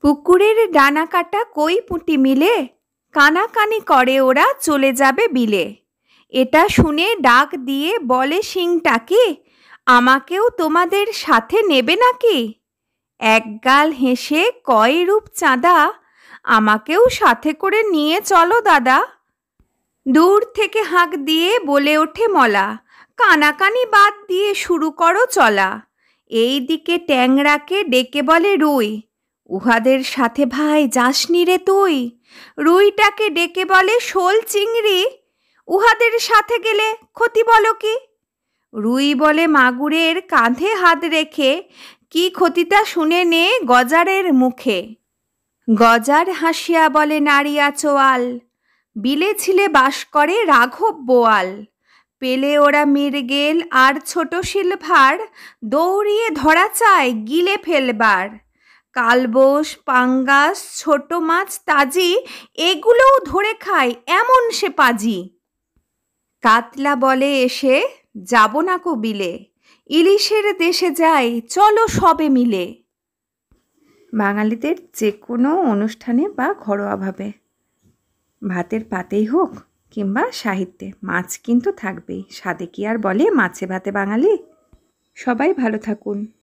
পুকুরের ডানা কাটা কই পুঁটি মিলে, কানাকানি করে ওরা চলে যাবে বিলে। এটা শুনে ডাক দিয়ে বলে শিংটাকে, আমাকেও তোমাদের সাথে নেবে নাকি? একগাল হেসে কয় রূপ চাঁদা, আমাকেও সাথে করে নিয়ে চলো দাদা। দূর থেকে হাঁক দিয়ে বলে ওঠে মলা, কানাকানি বাদ দিয়ে শুরু করো চলা। এই দিকে ট্যাংরাকে ডেকে বলে রুই, উহাদের সাথে ভাই যাসনি রে তুই। রুইটাকে ডেকে বলে শোল চিংড়ি, উহাদের সাথে গেলে ক্ষতি বলো কি? রুই বলে মাগুরের কাঁধে হাত রেখে, কি ক্ষতিটা শুনে নে গজারের মুখে। গজার হাসিয়া বলে নাড়িয়া চোয়াল, বিলে ছিলে বাস করে রাঘব বোয়াল। পেলে ওরা মৃগেল আর ছোট সিলভার, দৌড়িয়ে ধরা চায় গিলে ফেলবার। কালবোস, পাঙ্গাস, ছোট মাছ তাজি, এগুলোও ধরে খায় এমন সে পাজি। কাতলা বলে এসে, যাব না কো বিলে, ইলিশের দেশে যাই চলো সবে মিলে। বাঙালিদের যে কোনো অনুষ্ঠানে বা ঘরোয়াভাবে, ভাতের পাতেই হোক কিংবা সাহিত্যে, মাছ কিন্তু থাকবেই। স্বাদে কি আর বলে মাছে ভাতে বাঙালি। সবাই ভালো থাকুন।